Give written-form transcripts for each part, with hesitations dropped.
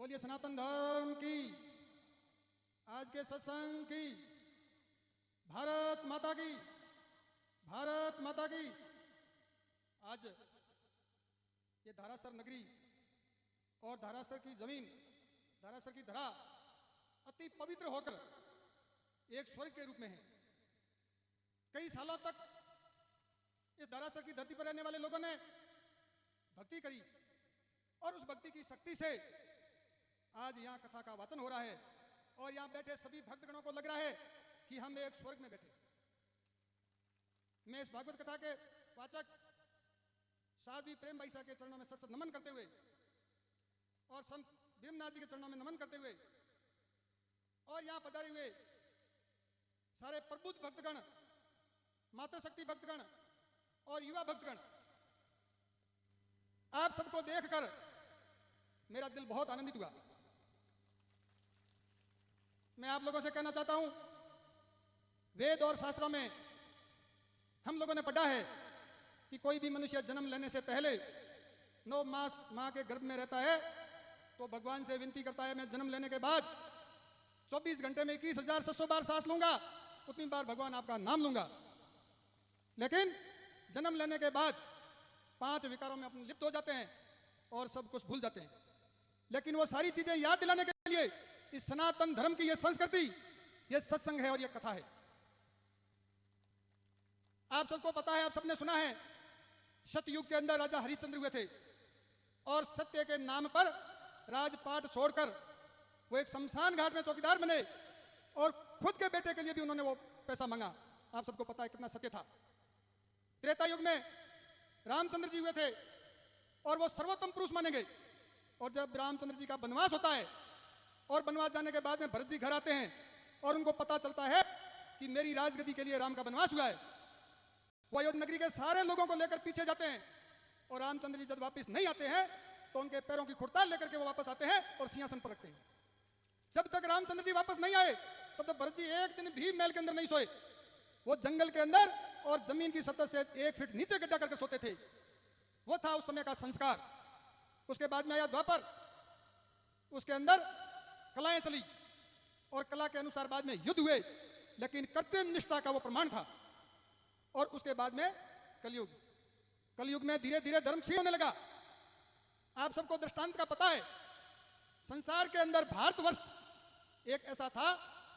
बोलिए सनातन धर्म की, आज के सत्संग की, भारत माता की, भारत माता की। आज ये धारासर नगरी और धारासर की जमीन, धारासर की धरा अति पवित्र होकर एक स्वर्ग के रूप में है। कई सालों तक इस धारासर की धरती पर रहने वाले लोगों ने भक्ति करी और उस भक्ति की शक्ति से आज यहाँ कथा का वाचन हो रहा है और यहाँ बैठे सभी भक्तगणों को लग रहा है कि हम एक स्वर्ग में बैठे। मैं इस भागवत कथा के वाचक साध्वी प्रेम भाई साहब के चरणों में सत नमन करते हुए और संत भीमनाथ जी के चरणों में नमन करते हुए और यहाँ पधारे हुए सारे प्रबुद्ध भक्तगण, मातृशक्ति भक्तगण और युवा भक्तगण, आप सबको देखकर मेरा दिल बहुत आनंदित हुआ। मैं आप लोगों से कहना चाहता हूं, वेद और शास्त्रों में हम लोगों ने पढ़ा है कि कोई भी मनुष्य जन्म लेने से पहले 9 मास मां के गर्भ में रहता है तो भगवान से विनती करता है, मैं जन्म लेने के बाद 24 घंटे में 21,700 बार सांस लूंगा, उतनी बार भगवान आपका नाम लूंगा। लेकिन जन्म लेने के बाद 5 विकारों में अपने लिप्त हो जाते हैं और सब कुछ भूल जाते हैं। लेकिन वो सारी चीजें याद दिलाने के लिए इस सनातन धर्म की ये संस्कृति, ये सत्संग है और ये कथा है। आप सबको पता है, आप सबने सुना है, सतयुग के अंदर राजा हरिश्चंद्र हुए थे और सत्य के नाम पर राजपाट छोड़कर वो एक शमशान घाट में चौकीदार बने और खुद के बेटे के लिए भी उन्होंने वो पैसा मांगा। आप सबको पता है कितना सत्य था। त्रेता युग में रामचंद्र जी हुए थे और वो सर्वोत्तम पुरुष माने गए। और जब रामचंद्र जी का वनवास होता है और वनवास जाने के बाद में भरत जी घर आते हैं और उनको पता चलता है कि मेरी राजगद्दी के लिए राम का वनवास हुआ है, वो अयोध्या नगरी के सारे लोगों को लेकर पीछे जाते हैं और रामचंद्र जी जब वापस नहीं आते हैं तो उनके पैरों की खुड़ताल लेकर के वो वापस आते हैं और सिंहासन पर रखते हैं। जब तक रामचंद्र जी वापस नहीं आए तब तक भरत जी एक दिन भी महल के अंदर नहीं सोए। वो जंगल के अंदर और जमीन की सतह से 1 फीट नीचे गड्ढा करके सोते थे। वो था उस समय का संस्कार। उसके बाद में आया द्वापर, उसके अंदर कलाएं चली और कला के अनुसार बाद में युद्ध हुए, लेकिन कर्तव्य निष्ठा का वो प्रमाण था। और उसके बाद में कलयुग, कलयुग में धीरे धीरे धर्म क्षीण होने लगा। आप सबको दृष्टांत का पता है, संसार के अंदर भारतवर्ष एक ऐसा था,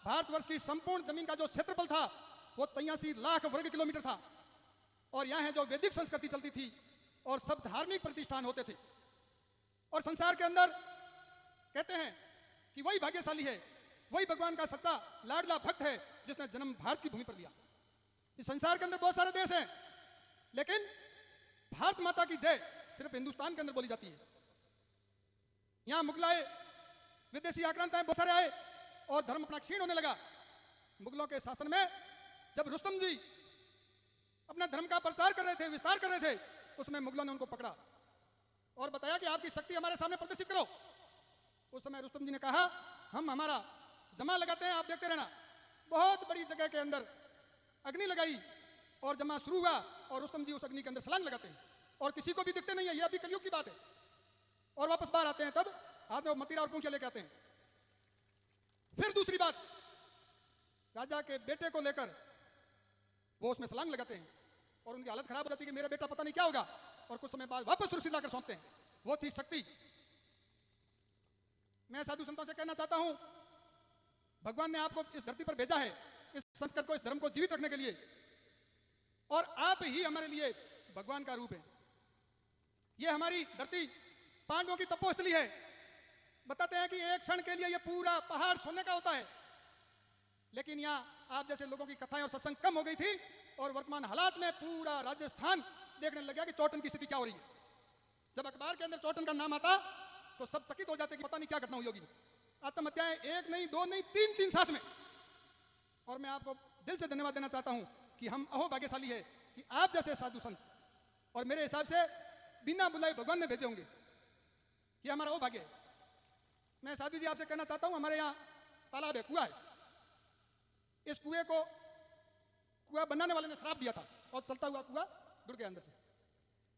भारतवर्ष की संपूर्ण जमीन का जो क्षेत्रफल था वो 83 लाख वर्ग किलोमीटर था और यहाँ जो वैदिक संस्कृति चलती थी और सब धार्मिक प्रतिष्ठान होते थे। और संसार के अंदर कहते हैं कि वही भाग्यशाली है, वही भगवान का सच्चा लाडला भक्त है जिसने जन्म भारत की भूमि पर लिया। इस संसार के अंदर बहुत सारे देश हैं, लेकिन भारत माता की जय सिर्फ हिंदुस्तान के अंदर बोली जाती है। यहां मुगल आए, विदेशी आक्रांताएं बहुत सारे आए और धर्म अपना क्षीण होने लगा। मुगलों के शासन में जब रुस्तम जी अपने धर्म का प्रचार कर रहे थे, विस्तार कर रहे थे, उसमें मुगलों ने उनको पकड़ा और बताया कि आपकी शक्ति हमारे सामने प्रदर्शित करो। उस समय रुस्तम जी ने कहा, हम हमारा जमा लगाते हैं, आप देखते रहना। बहुत बड़ी जगह के अंदर अग्नि लगाई और जमा शुरू हुआ और रुस्तम जी उस अग्नि के अंदर छलांग लगाते हैं और किसी को भी दिखते नहीं है। यह अभी कलयुग की बात है। और वापस बाहर आते हैं, तब हाथ में मतीरा और पूंछे लेके आते हैं। फिर दूसरी बात, राजा के बेटे को लेकर वो उसमें छलांग लगाते हैं और उनकी हालत खराब हो जाती है कि मेरा बेटा पता नहीं क्या होगा, और कुछ समय बाद वापस सुरक्षित लाकर सौंपते हैं। वो थी शक्ति। मैं साधु संतों से कहना चाहता हूं, भगवान ने आपको इस धरती पर भेजा है इस संस्कार को, इस धर्म को जीवित रखने के लिए, और आप ही हमारे लिए भगवान का रूप है। ये हमारी धरती पांडवों की तपोस्थली है। बताते हैं कि एक क्षण के लिए ये पूरा पहाड़ सोने का होता है, लेकिन यहाँ आप जैसे लोगों की कथाएं और सत्संग कम हो गई थी और वर्तमान हालात में पूरा राजस्थान देखने लग गया कि चौटन की स्थिति क्या हो रही है। जब अखबार के अंदर चौटन का नाम आता तो सब चकित हो जाते कि पता नहीं क्या घटना हुई होगी। आत्महत्याएं 1 नहीं 2 नहीं 3 साथ में। और मैं आपको दिल से धन्यवाद देना चाहता हूं कि हम अहो भाग्यशाली है कि आप जैसे साधु संत, और मेरे हिसाब से बिना बुलाए भगवान ने भेजे होंगे, ये हमारा अहो भाग्य है। मैं साधु जी आपसे कहना चाहता हूं, हमारे यहाँ तालाब है, कुआं है। इस कुएं को कुआं बनाने वाले ने श्राप दिया था और चलता हुआ कुआं जुड़ गया अंदर से।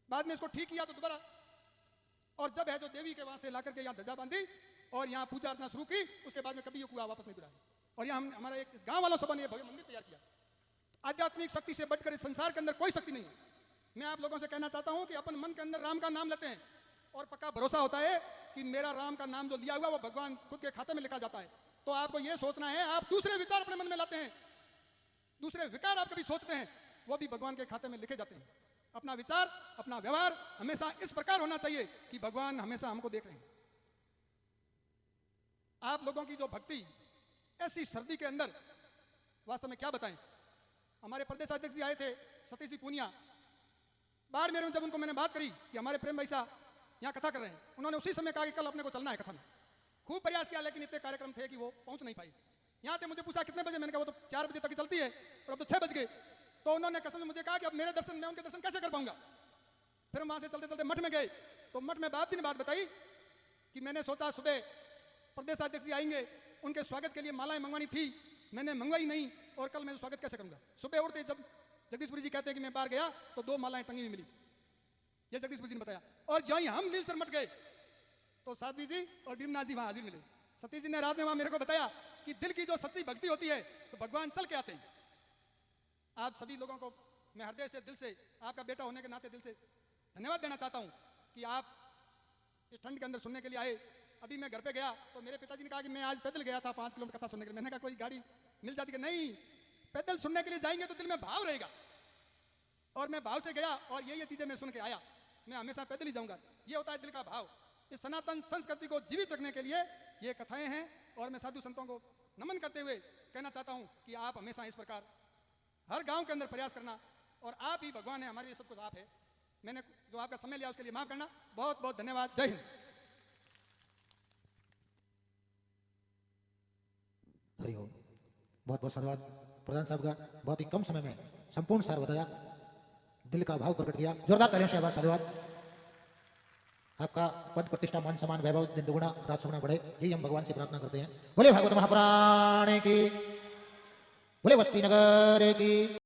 बाद में इसको ठीक किया तो दोबारा और जब है जो देवी के वहां से लाकर के यहाँ ध्वजा बांधी और यहाँ पूजा अर्चना शुरू की, उसके बाद में कभी ये कुआं वापस नहीं बुलाया। और यहाँ हमारा एक गांव वालों सब ने भव्य मंदिर तैयार किया। आध्यात्मिक शक्ति से बढ़कर इस संसार के अंदर कोई शक्ति नहीं है। मैं आप लोगों से कहना चाहता हूं कि अपन मन के अंदर राम का नाम लेते हैं और पक्का भरोसा होता है कि मेरा राम का नाम जो लिया हुआ वो भगवान खुद के खाते में लिखा जाता है। तो आपको ये सोचना है, आप दूसरे विचार अपने मन में लाते हैं, दूसरे विकार आप कभी सोचते हैं, वो भी भगवान के खाते में लिखे जाते हैं। अपना विचार, अपना व्यवहार हमेशा इस प्रकार होना चाहिए कि भगवान हमेशा हमको देख रहे हैं। आप लोगों की जो भक्ति ऐसी सर्दी के अंदर, वास्तव में क्या बताएं। हमारे प्रदेश अध्यक्ष जी आए थे, सतीश जी पूनिया, बाड़मेर में जब उनको मैंने बात करी कि हमारे प्रेम भाई साहब यहाँ कथा कर रहे हैं, उन्होंने उसी समय कहा कि कल अपने को चलना है कथा में। खूब प्रयास किया लेकिन इतने कार्यक्रम थे कि वो पहुंच नहीं पाई। यहाँ थे, मुझे पूछा कितने बजे, मैंने कहा वो तो 4 बजे तक ही चलती है और अब तो 6 बज गए। तो उन्होंने कसम से मुझे कहा कि अब मेरे दर्शन, मैं उनके दर्शन कैसे कर पाऊंगा। फिर हम वहां से चलते चलते मठ में गए, तो मठ में बाप जी ने बात बताई कि मैंने सोचा सुबह प्रदेश अध्यक्ष जी आएंगे, उनके स्वागत के लिए मालाएं मंगवानी थी, मैंने मंगवाई नहीं, और कल मैं स्वागत कैसे करूंगा। सुबह उठते जब जगदीशपुरी जी कहते हैं कि मैं बाहर गया तो 2 मालाएं टंगी हुई मिली, ये जगदीशपुरी जी ने बताया। और जहाँ ही हम नीलसर मठ गए तो साध्वी जी और भीमनाथ जी वहां हाजिर मिले। सतीश जी ने रात में वहां मेरे को बताया कि दिल की जो सच्ची भक्ति होती है तो भगवान चल के आते हैं। आप सभी लोगों को मैं हृदय से, दिल से, आपका बेटा होने के नाते दिल से धन्यवाद देना चाहता हूं कि आप इस ठंड के अंदर सुनने के लिए आए। अभी मैं घर पे गया तो मेरे पिताजी ने कहा कि मैं आज पैदल गया था 5 किलोमीटर कथा सुनने के लिए। मैंने कहा कोई गाड़ी मिल जाती कि नहीं, पैदल सुनने के लिए जाएंगे तो दिल में भाव रहेगा। और मैं भाव से गया और ये चीजें मैं सुन के आया। मैं हमेशा पैदल ही जाऊंगा, ये होता है दिल का भाव। इस सनातन संस्कृति को जीवित रखने के लिए ये कथाएं हैं। और मैं साधु संतों को नमन करते हुए कहना चाहता हूं कि आप हमेशा इस प्रकार हर गांव के अंदर प्रयास करना, और आप ही भगवान है, हमारे लिए सब कुछ आप है। मैंने जो आपका समय लिया उसके लिए माफ करना। बहुत बहुत धन्यवाद। जय हिंद। हरिओम। बहुत बहुत धन्यवाद प्रधान साहब का, बहुत ही कम समय में संपूर्ण सार बताया, दिल का भाव प्रकट किया। जोरदार तालियों से आभार, साधुवाद। आपका पद प्रतिष्ठा मान सम्मान वैभव दिन दुगुना रात सुगुना बढ़े, यही हम भगवान से प्रार्थना करते हैं। बोले भागवत महापुराण की, बोले वस्ती नगर की।